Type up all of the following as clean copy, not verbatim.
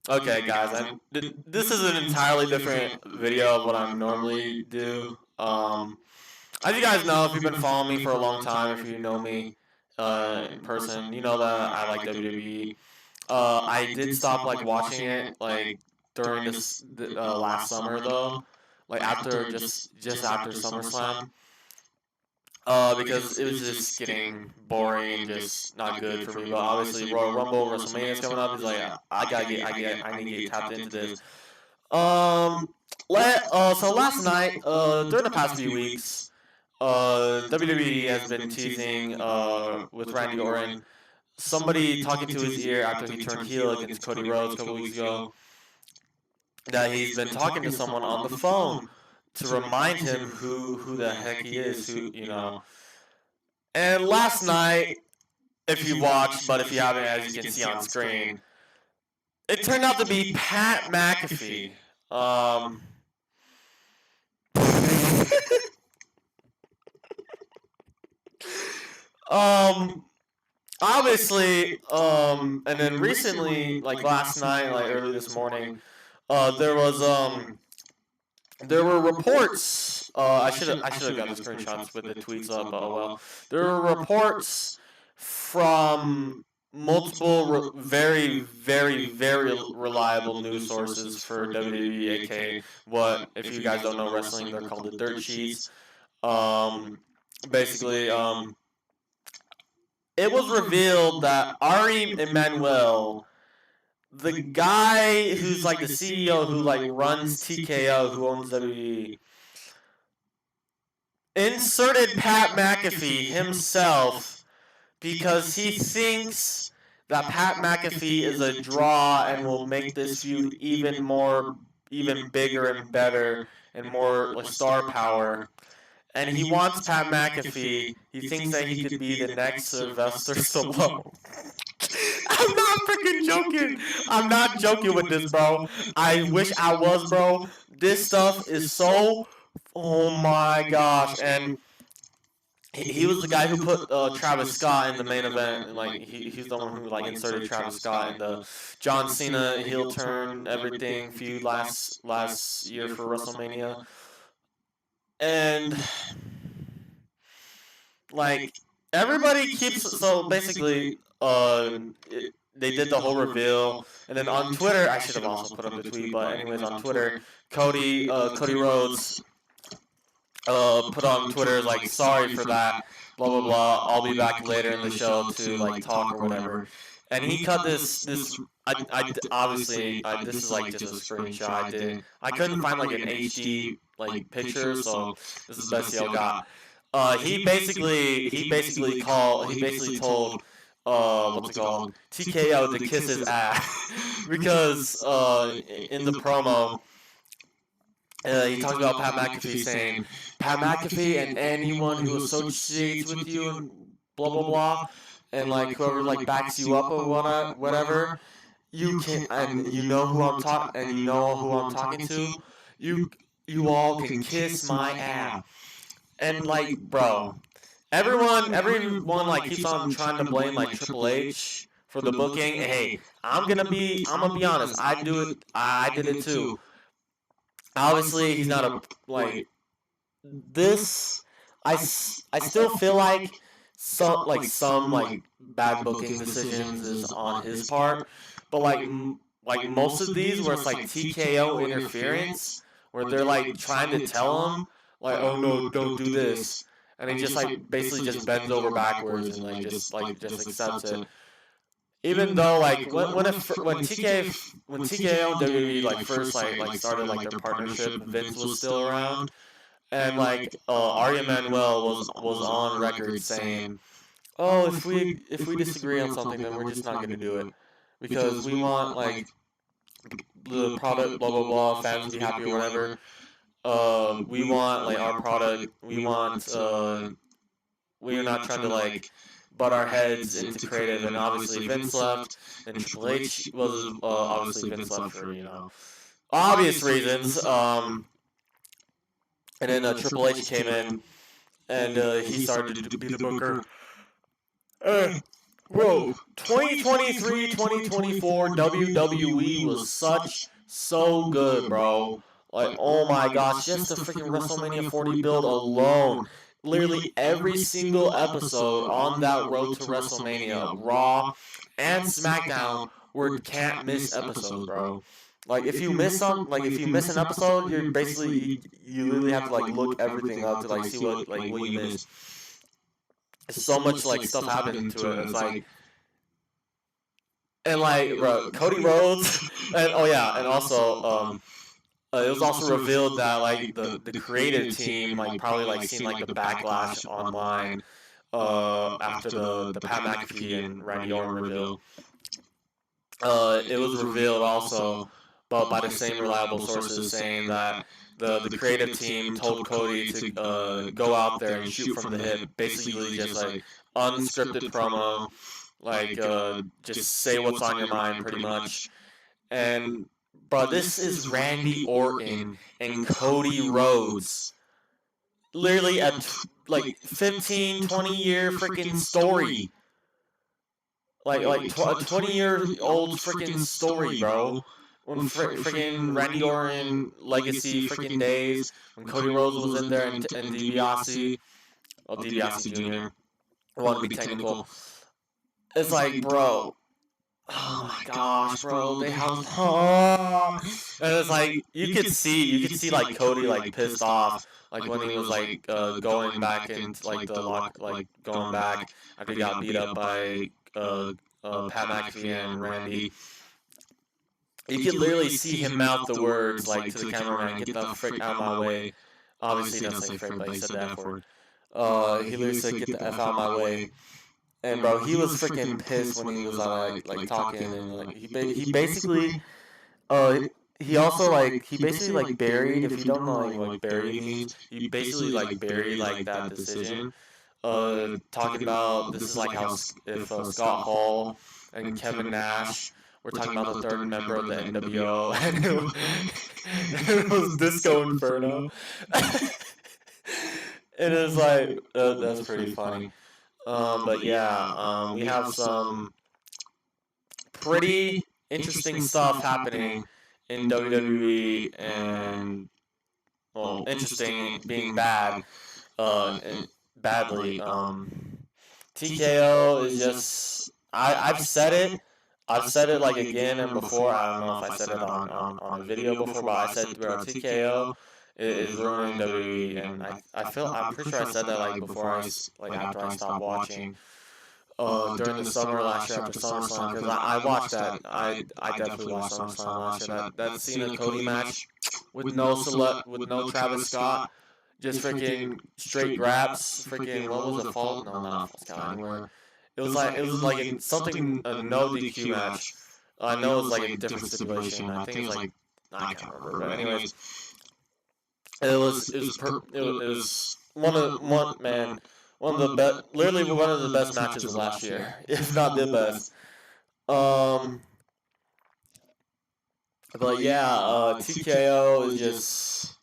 Okay, guys, this is an entirely different video of what I normally do. As you guys know, if you've been following me for a long time, if you know me in person, you know that I like WWE. I did stop like watching it like during this last summer though, like after just after SummerSlam. Because it was just getting boring and just not good for me. But obviously, Royal Rumble, WrestleMania is coming up. It's like I need to get tapped into this. Um, so last night, during the past few weeks, WWE has been teasing, with Randy Orton, somebody talking to his ear after he turned heel against Cody Rhodes a couple weeks ago, that he's been talking to someone on the phone to remind him who the heck he is, who. And last night, if you watched, but if you haven't, as you can see on screen, it turned out to be Pat McAfee. Um, um, obviously, and then recently, like last night, like early this morning, there was there were reports. I should have got the screenshots with the tweets up. Oh well, there were reports from multiple very very reliable news sources for WWE, aka what, if you guys don't know wrestling, they're called the dirt sheets. Um, basically, it was revealed that Ari Emanuel, the guy who's like the CEO who like runs TKO, who owns WWE, inserted Pat McAfee himself because he thinks that Pat McAfee is a draw and will make this feud even bigger and better and more like star power. And he wants Pat McAfee. He thinks that he could be the next Sylvester Stallone. I'm not freaking joking. I'm not joking with this, bro. I wish I was, bro. This stuff is so. Oh my gosh. And he was the guy who put Travis Scott in the main event, and like he's the one who like inserted Travis Scott in the John Cena heel turn everything feud last year for WrestleMania. And like everybody keeps, so basically they did the whole reveal, and then on Twitter, I should have also put up the tweet, but anyways, on Twitter, Cody Rhodes put on Twitter like, sorry for that, blah blah blah. I'll be back later in the show to like talk or whatever. And he cut this. I obviously this is like just a screenshot. I couldn't find like an HD like picture, so this is the best y'all got. He basically told what's it called, TKO to kiss his ass because in the promo, he talks about Pat McAfee saying, Pat McAfee and anyone who associates with you and blah blah blah, and like whoever like backs you up or whatever, you can, and you know who I'm talking, and you know who I'm talking to, you you all can kiss my ass. And like, bro, everyone like keeps on trying to blame like Triple H for the booking. Hey, I'm gonna be honest. I did it too. Obviously, he's not a like this. I still feel like some like bad booking decisions is on his part, but like most of these where it's like TKO interference, where they're like trying to tell him like, oh no, don't do this, and he just like basically just bends over backwards and just accepts it. Even though like when TKO and WWE like first like started like their partnership, Vince was still around, and like Ari Emanuel was on record saying, "Oh, if we disagree on something, then we're just not going to do it because we want like the product, blah blah blah, fans to be happy or whatever. We want like our product. We want. We are not trying to like butt our heads into creative." And obviously Vince left, and Triple H was obviously Vince left for obvious reasons. And then Triple H came in, and he started to be the booker. Bro, 2023, 2024 WWE was so good, bro. Like, oh my gosh, just the freaking WrestleMania 40 build alone. Literally every single episode on that road to WrestleMania, Raw and SmackDown, were can't miss episodes, bro. Like if you miss an episode, you're basically you literally have to like look everything up to like see what you missed. So much like stuff happened to it. It's like and like bro, Cody Rhodes and and also it was also revealed that like the creative team like probably like seen like the backlash online after the Pat McAfee and Randy Orton reveal. It was revealed also, but by the same reliable sources saying that the creative team told Cody to go out there and shoot from the hip, basically just like unscripted promo, like just say what's on your mind pretty much. And bro, this is Randy Orton and Cody Rhodes. Literally a like 15, 20-year freaking story. Like 20-year-old freaking story, bro. When freaking Randy Orton legacy freaking days, when Cody Rhodes was in there and DiBiase, well DiBiase Jr. I want to be technical. It's like, bro, oh my gosh, bro, they have, and it's like you could see like Cody like pissed off, like when he was like going back into like the lock, like going back after he got beat up by Pat McAfee and Randy. You could literally see him mouth the words like to the cameraman, "Get the frick out of my way." Obviously, he doesn't say frick, but he said the F word. He literally said, "Get the F out of my way." And bro, he was freaking pissed when he was like talking, and like he basically he also like he basically like buried, if you don't know like what buried means, he basically like buried like that decision. Talking about this is like how if Scott Hall and Kevin Nash were talking about the third member of the NWO, and it was Disco Inferno. It is like that's pretty funny. But yeah, we have some pretty interesting stuff happening in WWE, and well, interesting being bad, and badly. TKO is just I've said it. I've said it like again and before. I don't know if I said it on a video before, but I said, bro, TKO is ruining WWE, and I'm pretty sure I said that like before like after I stopped watching. During the summer last year after SummerSlam, because I watched that. I definitely watched SummerSlam last year. That Cena Cody match with no Travis Scott, just freaking straight grabs. Freaking what was it? Fall? No, not false count anywhere. It was like something a no DQ match. I know it was like a different stipulation. I think it was like I can't remember. But anyways, it was one of the best, literally one of the best matches of last year, if not the best. But yeah, TKO is just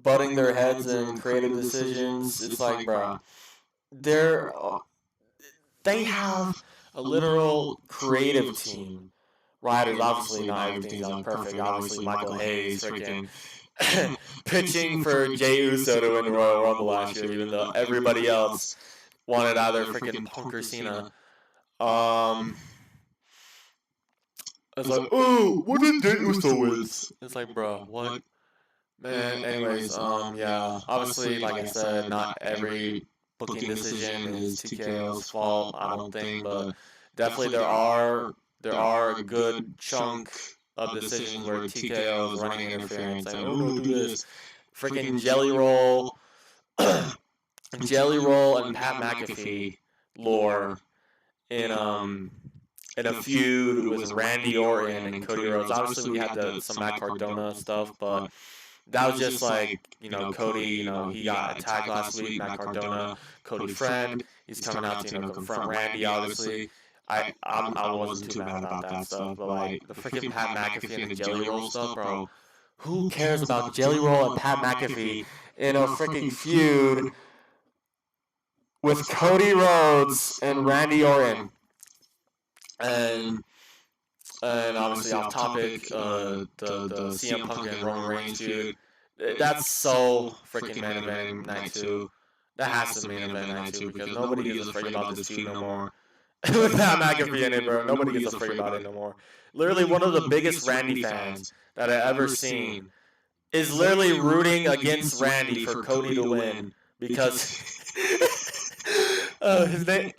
butting their heads in creative decisions. It's like, bro, they have a literal creative team. Writers, obviously not everything's done perfect. Obviously, Michael Hayes freaking pitching for Jey Uso to win the Royal Rumble last year, even though everybody else wanted either freaking Punk or Cena. It's like, ooh, what did Jey Uso win? It's like, bro, what? Man, anyways, yeah, obviously, like I said, not every booking decision is TKO's fault, I don't think, but definitely there are a good chunk of decisions where TKO is running interference, saying, oh, no, do this. Freaking Jelly Roll and Pat McAfee lore in a feud with Randy Orton and Cody Rhodes. Obviously, we had some Matt Cardona stuff, but that was just like, Cody, he got attacked last week, Matt Cardona, Cody friend. He's coming out to, confront Randy, obviously. I wasn't too mad about that stuff, but like the freaking Pat McAfee and the Jelly Roll stuff, bro. Who cares about Jelly Roll and Pat McAfee in a freaking feud with Cody Rhodes and Randy Orton? And obviously off topic, the CM Punk and Roman Reigns feud. That's so freaking main eventing night 2. That has to main event night 2 because nobody gives a frick about this feud no more. With Pat McAfee in it, bro, nobody gives a frick about it no more. Literally, one of the biggest Randy fans that I've ever seen is literally rooting against Randy for Cody to win because his name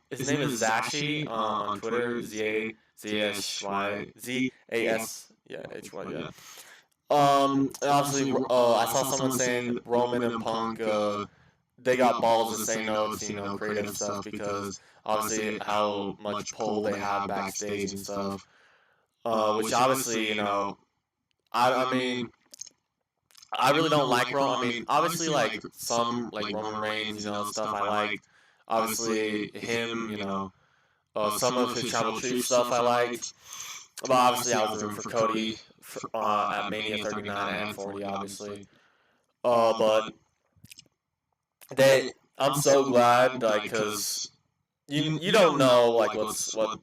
is Zashi on Twitter, Z-A-S-Y-Z-A-S, yeah, H-Y, yeah. Obviously, I saw someone saying Roman and Punk, they got balls to say no to, creative stuff because obviously how much pull they have backstage and stuff. Which obviously, I mean, I really don't like Roman. I mean, obviously, like some like Roman Reigns, stuff I like. Obviously, him, some of his Tribal Chief stuff I liked. But obviously, I was rooting for Cody at Mania 39 and 40, obviously. But I'm so glad, like, because you don't know like what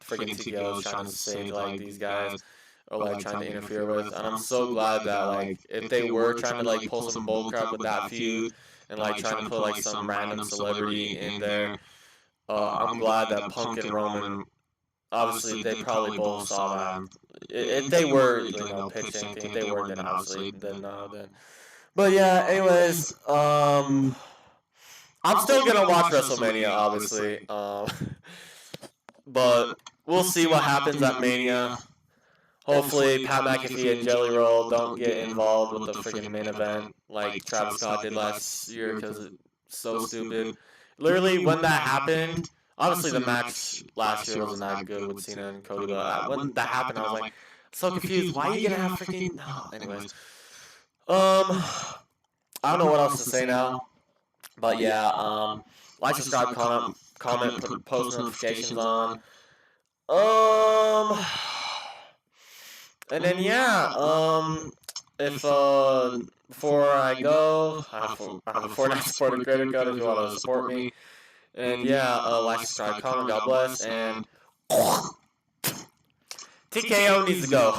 freaking TKO is trying to say to like these guys or like trying to interfere with, and I'm so glad that like if they were trying to like pull some bullcrap with that feud and like trying to put like some random celebrity in there, I'm glad that Punk and Roman, obviously they probably both saw that. If they were pitched anything, if they weren't, then obviously then. But yeah, anyways, I'm still gonna watch WrestleMania, obviously. But we'll see what happens at Mania. Hopefully, Pat McAfee and Jelly Roll don't get involved with the freaking main event like Travis Scott did last year because it's so stupid. Literally, when that happened, obviously the match last year wasn't that good with Cena and Cody, but when that happened, I was like so confused. Why are you gonna have freaking? No. Anyways, I don't know what else to say now, but yeah, like, subscribe, comment, post notifications on. And then yeah, if before I go, I have a Fortnite supporter credit card if you want to support me. And yeah, like, subscribe, comment, God bless, and TKO needs to go.